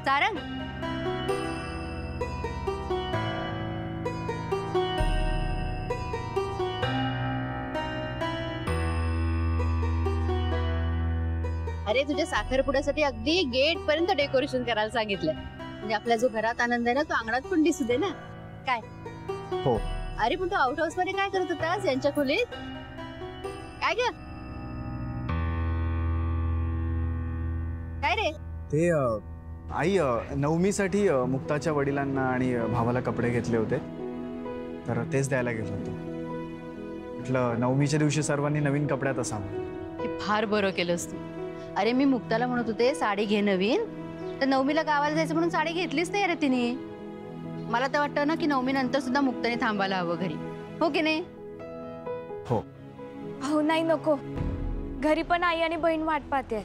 सारंग, अरे तुझ्या साखरपुड्यासाठी अगदी गेट पर्यंत डेकोरेशन करायला सांगितलंय. म्हणजे आपला जो घरात आनंद आहे ना तो अंगणात पण दिसू दे ना. काय हो. अरे पण तू आउट हाऊस मध्ये काय करत होतास यांच्या खोलीत? काय ग काय रे? ते आई नवमीसाठी मुक्ताच्या वडिलांना आणि भावाला कपडे घेतले होते, तर तेच द्यायला गेलो होतो. म्हटलं नवमीच्या दिवशी सर्वांनी नवीन कपड्यात असावं. हे फार बरं केलंस तू. अरे मी मुक्ताला म्हणत होते साडी घे नवीन, तर नवमीला गावाला जायचं म्हणून साडी घेतलीच नाही रे तिने. मला तर वाटतं ना की नवमी नंतर सुद्धा मुक्ताने थांबायला हवं घरी, हो की नाही? हो. हो नाही नको, घरी पण आई आणि बहीण वाट पाहते.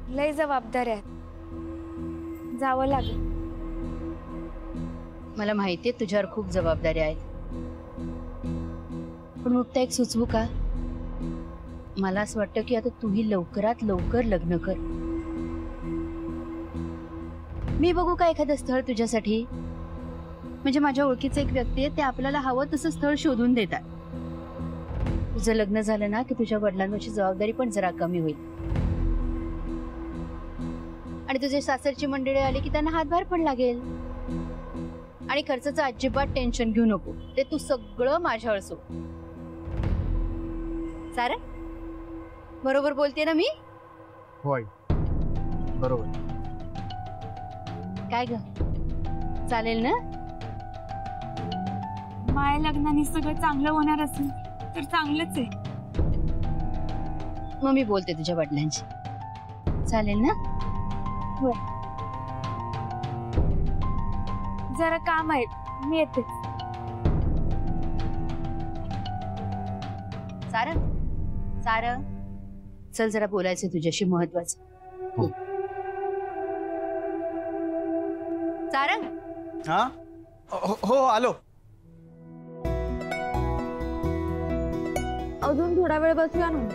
लय जबाबदारी आहेत, जावं लागेल. मला माहितीये तुझ्यावर खूप जबाबदारी आहेत, पण मुक्ता एक सुचवू का? मला असं वाटतं की आता तूही लवकरात लवकर लग्न कर. मी बघू का एखादं स्थळ तुझ्यासाठी? म्हणजे माझ्या ओळखीचं एक व्यक्ती आहे, ते आपल्याला हवं तसं स्थळ शोधून देतात. तुझं लग्न झालं ना की तुझ्या वडिलांवरची जबाबदारी पण जरा कमी होईल, आणि तुझे सासरची मंडळी आली की त्यांना हातभार पण लागेल. आणि खर्चाचं अजिबात टेन्शन घेऊ नको, ते तू सगळं माझ्यावर सोड. सारं बरोबर बोलते ना मी? होय बरोबर. काय ग, चालेल ना? माया लग्नाने सगळं चांगलं होणार असेल तर चांगलंच आहे. मग मी बोलते तुझ्या वडिलांशी, चालेल ना? होय. जरा काम आहे, मी येते. सारं सारं चल जरा बोलायचं तुझ्याशी महत्वाचं. हो. सारंग. हा हो आलो. अजून थोडा वेळ बसूया ना.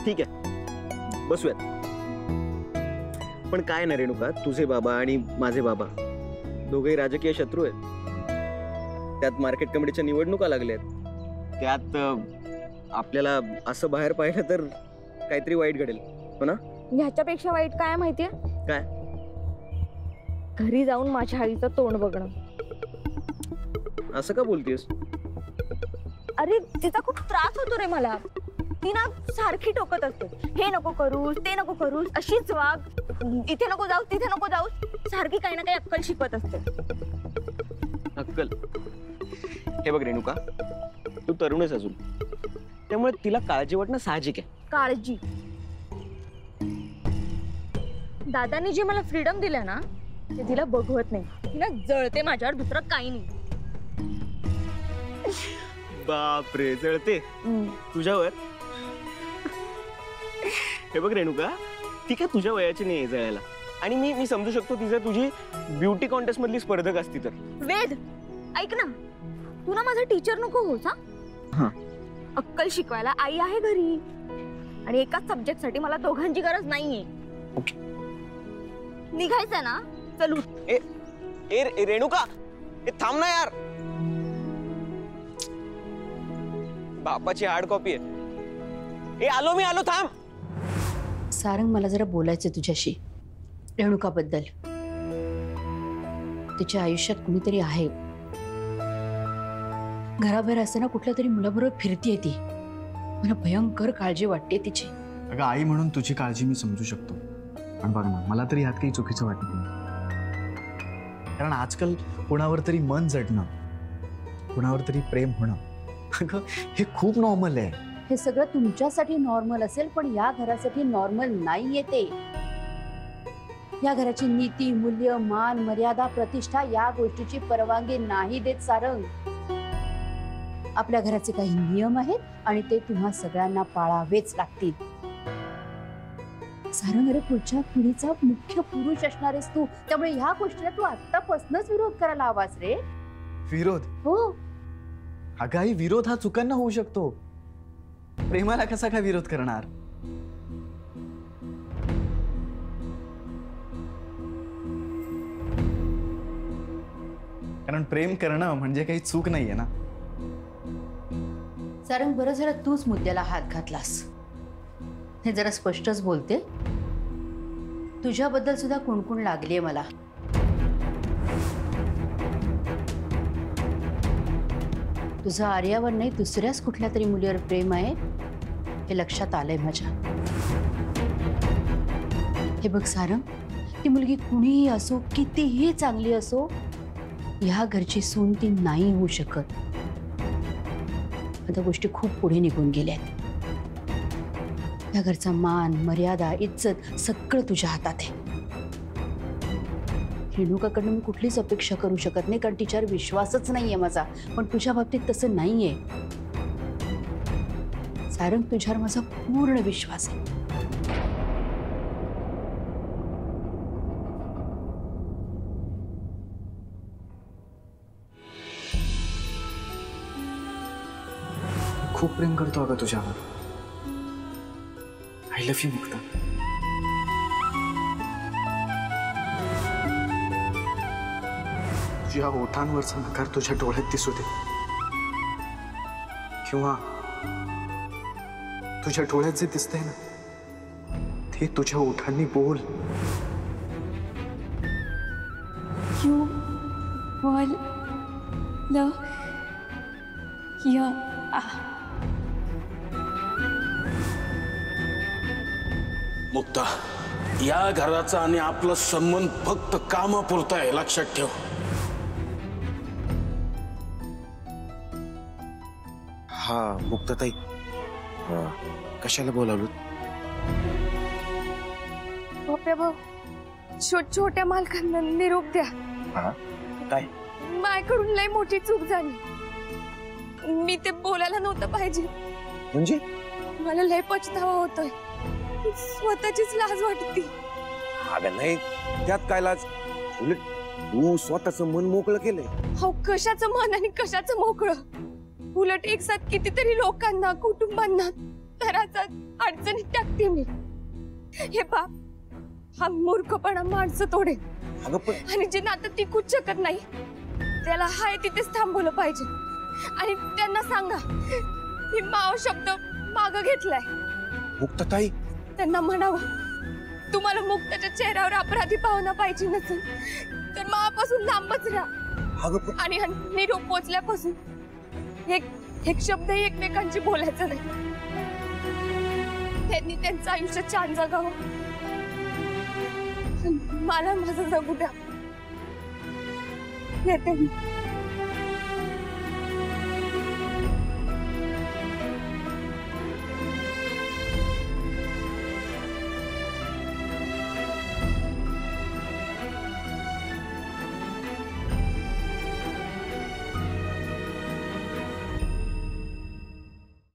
ठीक आहे बसूयात. पण काय ना रेणुका, तुझे बाबा आणि माझे बाबा दोघेही राजकीय शत्रू आहेत. त्यात मार्केट कमिटीच्या निवडणुका लागल्यात. त्यात आपल्याला असं बाहेर पाहिलं तर काहीतरी वाईट घडेल, हो ना? ह्याच्यापेक्षा वाईट काय माहितीये? काय? घरी जाऊन माझ्या आईचं तोंड बघणं. असं का बोलतेस? अरे तिचा खूप त्रास होतो रे मला. ती ना सारखी टोकत असते, हे नको करूस ते नको करूस, अशीच वाग, इथे नको जाऊस तिथे नको जाऊस, सारखी काही ना काही अक्कल शिकवत असते. अक्कल? हे बघ रेणुका, तू तरुणच अजून, त्यामुळे तिला काळजी वाटणं साहजिक आहे. काळजी? दादांनी जे मला फ्रीडम दिलं ना ते तिला बघवत नाही. तिला जळते माझ्यावर, दुसरं काही नाही. बापरे, जळते तुझ्यावर? हे बघ रेणुका, ती काय तुझ्या वयाची नाही जळायला. आणि मी समजू शकतो तिचं तुझी ब्युटी कॉन्टेस्ट मधली स्पर्धक असती तर. वेद ऐक ना, तू ना माझा टीचर नको होस. हा, अक्कल शिकवायला आई आहे घरी, आणि एकाच सब्जेक्ट साठी मला दोघांची गरज नाहीये. निघायचंय ना, चल उठ. ए रेणुका, ए थांब ना यार. बापाची हार्ड कॉपी आहे. ए आलो मी, आलो, थांब. सारंग मला जरा बोलायचं तुझ्याशी रेणुकाबद्दल. तिच्या आयुष्यात कुणीतरी आहे. घराबाहेर असताना कुठल्या तरी मुलाबरोबर फिरतीये ती. मला भयंकर काळजी वाटते तिची. अगं आई म्हणून तुझी काळजी मी समजू शकतो, पण बघ ना, मला तरी ह्यात काही चुकीचं वाटत नाही. कारण आजकाल कोणावर तरी मन जडणं, कोणावर तरी प्रेम होणं, अगं हे खूप नॉर्मल आहे. हे सगळं तुमच्यासाठी नॉर्मल असेल, पण या घरासाठी नॉर्मल नाहीये ते. या घराची नीती, मूल्य, मान, मर्यादा, प्रतिष्ठा या गोष्टीची परवानगी नाही देत सारंग. आपल्या घराचे काही नियम आहेत आणि ते तुम्हा सगळ्यांना पाळावेच लागतील. सारंग, अरे पुढच्या पिढीचा मुख्य पुरुष असणार आहेस तू, त्यामुळे ह्या गोष्टीला तू आतापासूनच विरोध करायला हवास रे. विरोध? हो. अगं आई, विरोध हा चुकांना होऊ शकतो, प्रेमाला कसा काय विरोध करणार? कारण प्रेम करणं म्हणजे काही चूक नाहीये ना. सारंग, बरं झालं तूच मुद्द्याला हात घातलास. हे जरा स्पष्टच बोलते, तुझ्याबद्दल सुद्धा कुणकुण लागलीये मला. तुझं आर्यावर नाही, दुसऱ्याच कुठल्या तरी मुलीवर प्रेम आहे हे लक्षात आलंय माझ्या. हे बघ सारंग, ती मुलगी कुणीही असो, कितीही चांगली असो, ह्या घरची सून ती नाही होऊ शकत. आता गोष्टी खूप पुढे निघून गेल्यात. या घरचा मान, मर्यादा, इज्जत सगळं तुझ्या हातात आहे. रेणुकाकडनं मी कुठलीच अपेक्षा करू शकत नाही, कारण तिच्यावर विश्वासच नाहीये माझा. पण तुझ्या बाबतीत तसं नाहीये सारंग, तुझ्यावर माझा पूर्ण विश्वास आहे. खूप प्रेम करतो अगं तुझ्यावर. I love you Mukta. तुझ्या ओठांवरचा नकार तुझ्या डोळ्यात दिसू दे, किंवा तुझ्या डोळ्यात जे दिसतंय ना ते तुझ्या ओठांनी बोल. You will love you. Mukta, या घराचा आणि आपला संबंध फक्त कामापुरता आहे, लक्षात ठेव. हा मुक्ताताई, कशाला बोलावलं? पप्या भाऊ, छोट्या मालकांना निरोप द्या. काय? माझ्याकडून लय मोठी चूक झाली. मी ते बोलायला नव्हतं पाहिजे. म्हणजे मला लय पछतावा होतोय. स्वतःचीच लाज वाटते. अगं नाही, त्यात काय लाज? उलट तू स्वतःचं मन मोकळं केलंय. हो, कशाचं मन आणि कशाचं मोकळं? उलट एक साथ कितीतरी लोकांना, कुटुंबांना तराचा अडचणीत टाकते मी. हे बाप, हा मूर्खपणा माणसं तोडे. अगं पण आणि जे नातं टिकूच शकत नाही त्याला हाय तिथेच थांबवलं पाहिजे. आणि त्यांना सांगा, मी माव शब्द माग घेतलाय. मुक्ताताई, त्यांना म्हणावं, तुम्हाला मुक्ताच्या चेहऱ्यावर अपराधी भावना पाहिजे नसेल तर मावापासून लांबच राहा. अगं पण आणि निरोप पोचल्यापासून एक शब्दही एकमेकांची बोलायचं नाही. त्यांनी त्यांचं आयुष्य छान जगावं. मला माझं जगू द्या. येते मी.